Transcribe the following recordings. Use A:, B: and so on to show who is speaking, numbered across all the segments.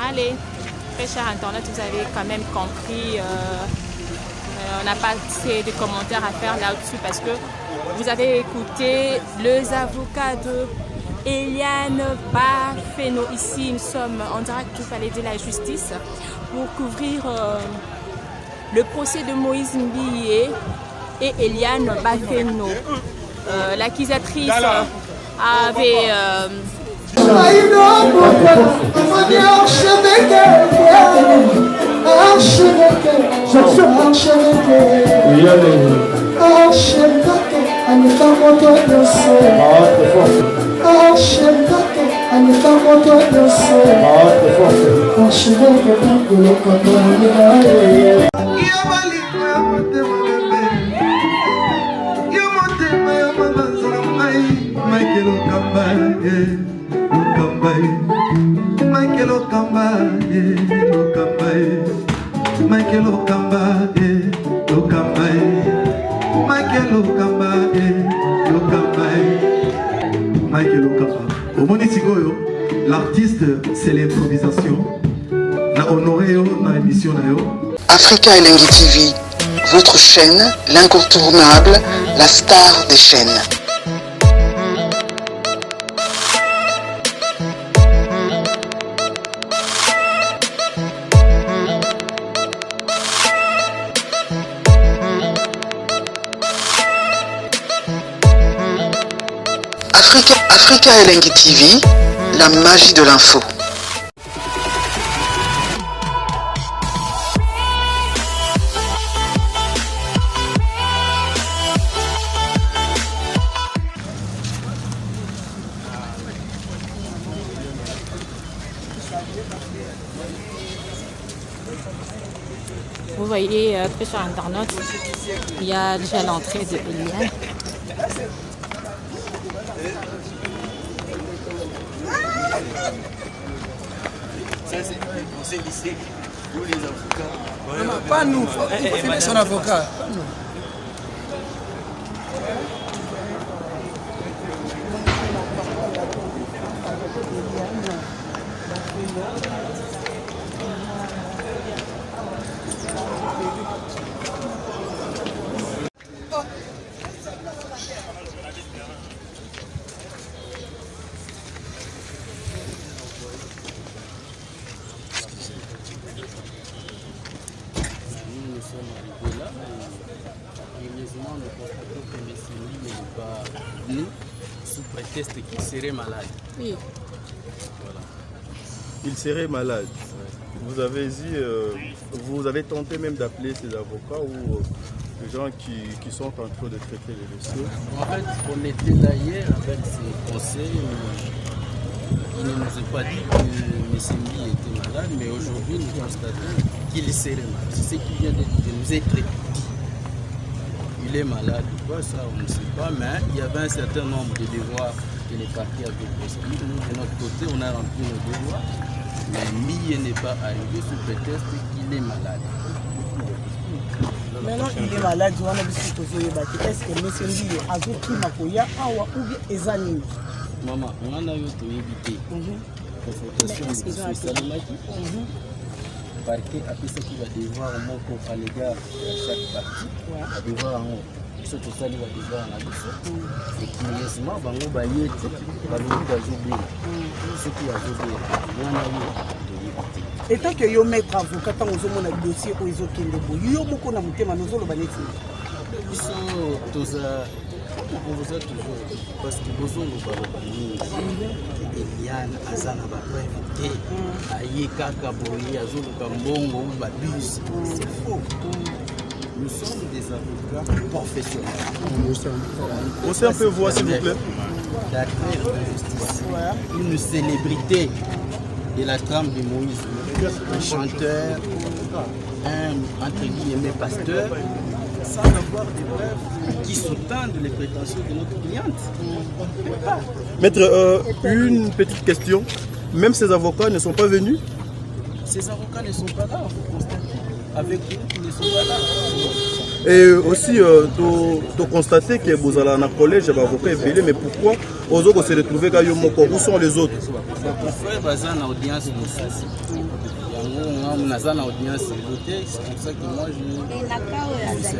A: Allez, très cher internet, vous avez quand même compris. On n'a pas assez de commentaires à faire là-dessus parce que vous avez écouté les avocats de Eliane Bafeno. Ici, nous sommes en direct du palais de la justice pour couvrir le procès de Moïse Mbiye et Eliane Bafeno. L'accusatrice avait...
B: L'artiste, c'est l'improvisation. La honoré dans l'émission.
C: Africa Elengi TV, votre chaîne, l'incontournable, la star des chaînes. Africa Elengi TV, la magie de l'info.
A: Vous voyez, très cher internaute, il y a déjà l'entrée de Eliane.
D: Ça, c'est lycée où les avocats.
E: Non, pas nous, il faut finir son avocat. Pas nous.
D: Sous prétexte qu'il serait malade.
A: Oui.
D: Voilà.
F: Il serait malade. Ouais. Vous avez tenté même d'appeler ces avocats ou les gens qui sont en train de traiter les dossiers.
D: En fait, on était là hier avec ces conseils. Il ne nous a pas dit que M. Mbiye était malade, mais aujourd'hui nous constatons qu'il serait malade. C'est ce qui vient de nous être dit. Il est malade ou quoi, ça on ne sait pas, mais il y avait un certain nombre de devoirs que les partis avaient procédés. Nous, de notre côté, on a rempli nos devoirs, mais Mbiye n'est pas arrivé sous prétexte qu'il est malade.
E: Maintenant, il est malade, est-ce que M. Mbiye a vécu Makoya ou bien Ezanine?
D: Maman, on en a eu tout évité. Consultation de M. Salimaki. Le parquet a fait ce qu'il va devoir au moins à l'égard de chaque partie. Il va devoir en haut. Ce que ça va devoir en haut. Et curieusement, Bango Bayet, Bango Bazoubé. Ce qui a joué, on a eu.
E: Et tant que vous mettez avocat, quand vous avez un dossier où ils ont qu'il y a beaucoup de moutons, nous allons le
D: ils sont tous on vous a toujours parce que vous avez Eliane Azana Baprevité, Ayeka Kaboyi, Azolo Kambongo, Babus, c'est faux. Nous sommes des avocats professionnels.
F: Aussi un peu voix s'il vous plaît.
D: D'affaires de justice. Une célébrité de la trame de Moïse, un chanteur, un entre guillemets pasteur, sans avoir des preuves qui sous-tendent les prétentions de notre cliente.
F: Maître, une petite question. Même ces avocats ne sont pas venus?
D: Ces avocats ne sont pas là, vous constatez. Avec nous, ils ne sont pas là.
F: Et aussi, tu as constaté que vous allez dans le collège, l'avocat est belé, mais pourquoi aux autres se retrouver quand ils où sont les autres?
D: Mon frère va en audience de ça. On a audience c'est pour ça que moi je.
G: Et la cause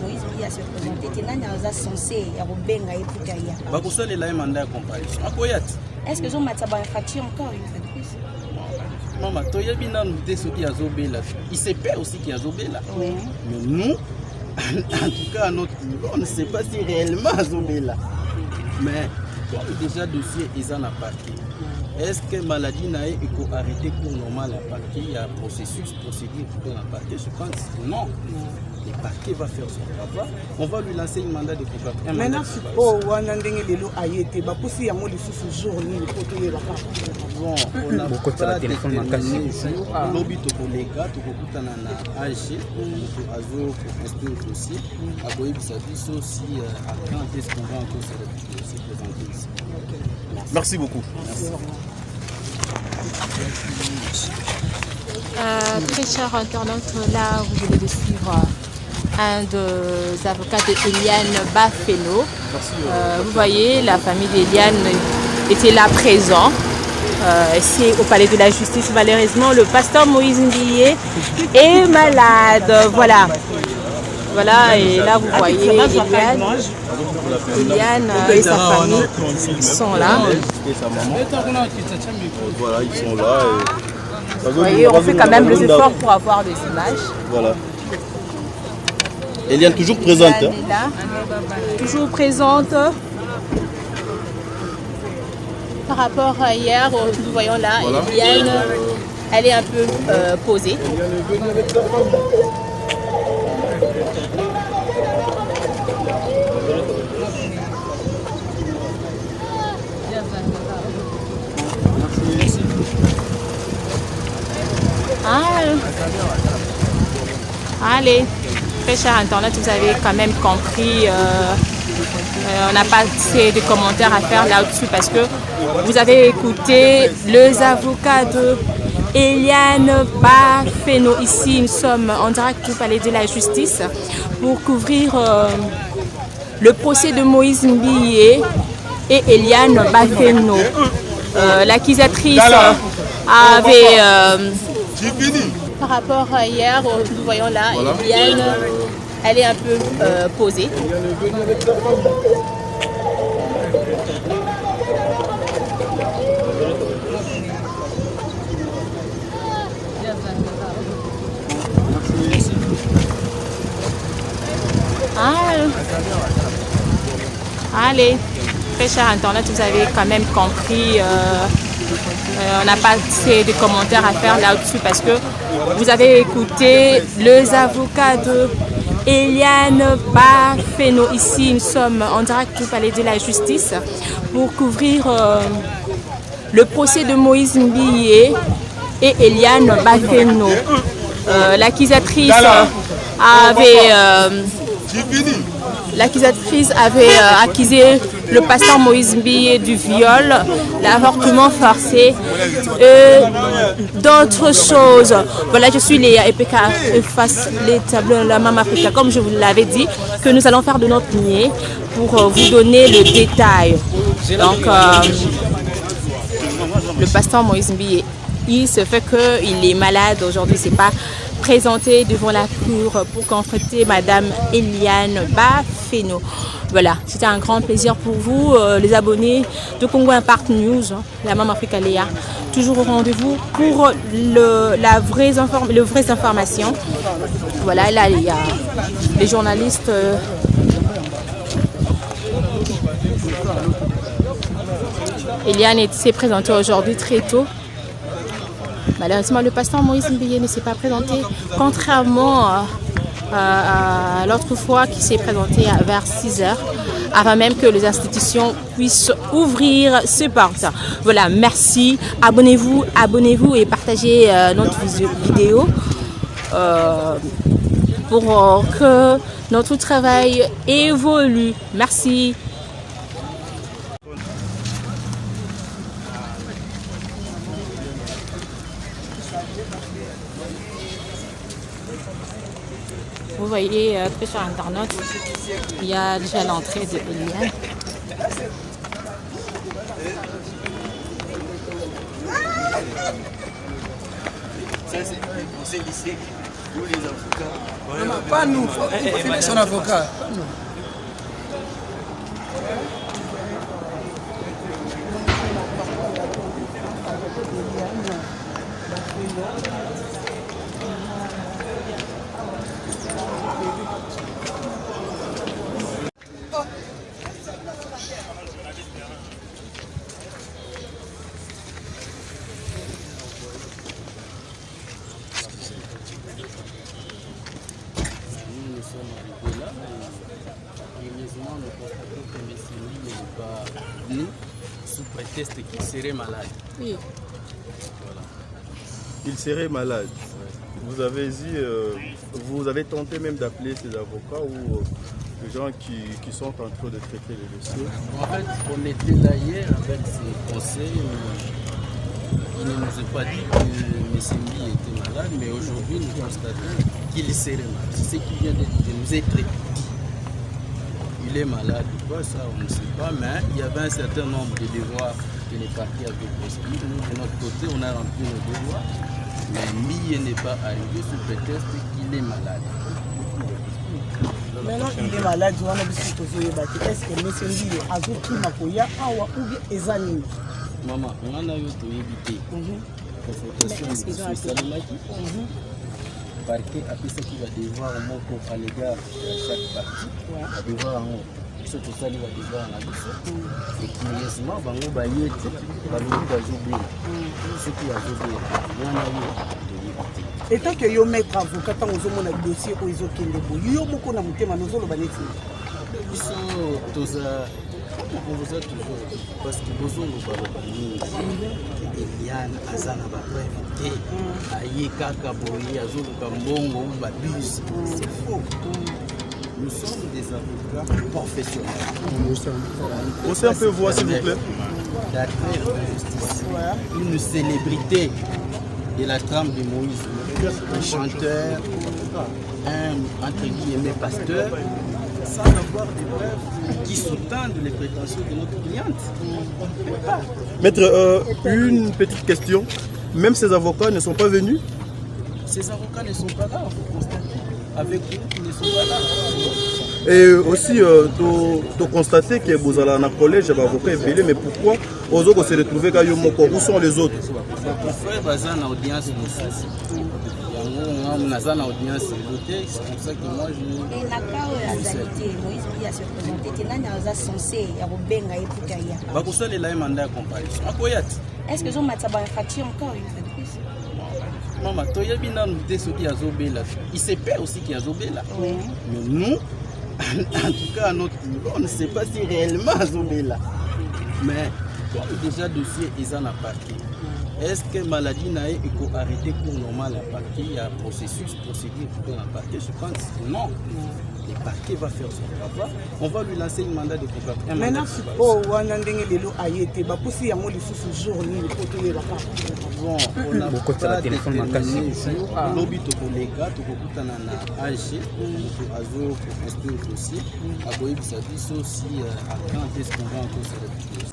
G: Moïse Biya se présenté que nani aza censé ya kobenga epuka ya.
D: Ba ko sala la mandat de comparution. Akoyat.
G: Est-ce que zo matsa ba infraction encore une fois de plus?
D: Maman, toya bina nous te soki azobela. Il se peut aussi qu'il azobela.
G: Oui.
D: Mais nous en tout cas à notre niveau, on ne sait pas si réellement azobela. Mais comme déjà dossier est en parquet. Est-ce que maladie n'a eu arrêté pour normal la parquet? Il y a un processus, procédure pour la parquet. Je pense que non. Le parquet va faire son travail. On va lui lancer un mandat de comparution.
E: Maintenant, si on a un délélo à y être, si il y a un jour,
D: bon, on n'a pas déterminé lobby to kolega to kokutana na AG to azo pour un dossier. À Boïbisa Bisso si à quand est-ce qu'on va encore se présenter ici.
F: Merci beaucoup.
D: Merci.
A: Très chers internautes, là vous venez de suivre un des avocats de Eliane Bafeno. Vous voyez, la famille d'Eliane était là présent. C'est au palais de la justice. Malheureusement, le pasteur Moïse Mbiye est malade. Voilà. Voilà, et là vous voyez Eliane et sa famille sont là.
F: Voilà, ils sont là.
A: Vous voyez, on fait quand même les efforts pour avoir des images.
F: Voilà. Eliane toujours présente.
A: Eliane est là, toujours présente. Par rapport à hier, nous voyons là, voilà. Eliane, elle est un peu posée. Allez, très cher internet, vous avez quand même compris. On n'a pas assez de commentaires à faire là-dessus parce que vous avez écouté les avocats de Eliane Bafeno. Ici, nous sommes en direct du palais de la justice pour couvrir le procès de Moïse Mbiye et Eliane Bafeno. L'accusatrice avait... par rapport à hier, nous voyons là, voilà. Eliane, elle est un peu posée. Allez, très cher internet, vous avez quand même compris. On n'a pas assez de commentaires à faire là-dessus parce que vous avez écouté les avocats de Eliane Bafeno. Ici, nous sommes en direct du palais de la justice pour couvrir le procès de Moïse Mbiye et Eliane Bafeno. L'accusatrice avait accusé le pasteur Moïse Mbiye du viol, l'avortement forcé et d'autres choses. Voilà, je suis Léa EPK face les tableaux de la Maman Africa, comme je vous l'avais dit, que nous allons faire de notre mieux pour vous donner le détail. Donc, le pasteur Moïse Mbiye, il se fait qu'il est malade aujourd'hui, c'est pas présenté devant la cour pour confronter Madame Eliane Bafeno. Voilà, c'était un grand plaisir pour vous, les abonnés de Congo Impact News, la Maman Africa Léa. Toujours au rendez-vous pour les vraies informations. Voilà, là, il y a les journalistes. Eliane s'est présentée aujourd'hui très tôt. Malheureusement, le pasteur Moïse Mbiye ne s'est pas présenté, contrairement à l'autre fois qui s'est présenté vers 6h, avant même que les institutions puissent ouvrir ses portes. Voilà, merci. Abonnez-vous et partagez notre vidéo pour que notre travail évolue. Merci. Vous voyez, très chers internautes, il y a déjà l'entrée de Eliane.
D: Ça, c'est lycée. Où les avocats.
E: Non, pas nous, il faut finir son avocat.
D: Nous sommes arrivés là, et heureusement, nous constatons que M. Lee n'est pas venu sous prétexte qu'il serait malade.
A: Oui.
D: Voilà.
F: Il serait malade. Vous avez dit, vous avez tenté même d'appeler ces avocats ou les gens qui sont en train de traiter les dossiers.
D: En fait, on était là hier avec ses conseils. Il ne nous a pas dit que M. Lee était malade, mais aujourd'hui nous constatons qu'il serait malade. C'est ce qui vient de nous être dit. Il est malade ou pas, ça on ne sait pas, mais il y avait un certain nombre de devoirs que les partis avaient prescrits. Nous, de notre côté, on a rempli nos devoirs, mais Lee n'est pas arrivé sous prétexte qu'il est malade.
E: Maintenant, il est malade, on a dit est-ce que M. Lee a tout makoya awa ou bien ezani?
D: Maman, on a eu tout évité. Consultation de Salimaki. Parquet après ce qui va devoir au moins pour à l'égard de chaque partie. Va devoir en haut. Ce que ça va devoir en haut. Et curieusement, Bango Bayeti, Balobi Bazoubi. Ce qui a joué, on a eu.
E: Et tant que yo maître avocat, tant que vous avez un dossier où ils ont qu'il est beau, yo beaucoup na mutema nous allons baner.
D: Ils sont tous on vous a toujours parce que vous avez Eliane Azana va préventer Aïe Kaka Boye Azulu Kambongo ou Babus. C'est faux. Nous sommes des avocats professionnels.
F: Aussi un peu voir s'il vous plaît.
D: D'affaires de justice. Une célébrité de la trame de Moïse. Un chanteur, un entre guillemets pasteur. Sans avoir des preuves qui sous-tendent les prétentions de notre cliente.
F: Maître, une petite question. Même ces avocats ne sont pas venus?
D: Ces avocats ne sont pas là, vous constatez. Avec nous, ils ne sont pas là.
F: Et aussi, tu constates que vous allez dans le collège d'avocats épelés, mais pourquoi aux autres se retrouver quand ils où sont les autres?
D: Mon frère Bazan a audience de c'est pour ça que moi je.
G: Et la Moïse a se présenté, il a censé
D: mandat de comparaison.
G: Est-ce que vous avez fait encore une fois de plus?
D: Maman, il se perd aussi qu'il y a Zobela. Mais nous, en tout cas à notre niveau, on ne sait pas si réellement Zobela. Mais comme déjà dossier est en parquet. Est-ce que maladie n'a été arrêtée pour normal à parquet? Il y a un processus, procédure pour un parquet. Je pense que non. Le parquet va faire son travail. On va lui lancer un mandat de contrat.
E: Maintenant, si on a un été, si on a ce jour,
D: bon, on a beaucoup de téléphone. Lobby to collègue, to beaucoup na AG, to azo pour construire le dossier. Aboye bisabiso aussi à quand est-ce qu'on va encore se répéter.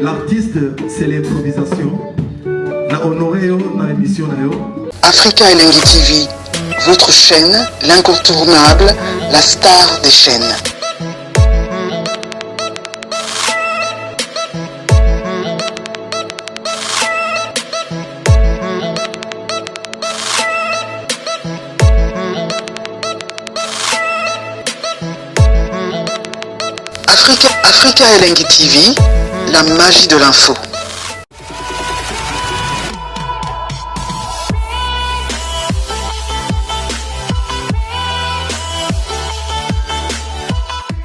B: L'artiste, c'est l'improvisation. Na honoré dans l'émission.
C: Africa Elengi TV, votre chaîne, l'incontournable, la star des chaînes. Africa Elengi TV, la magie de l'info.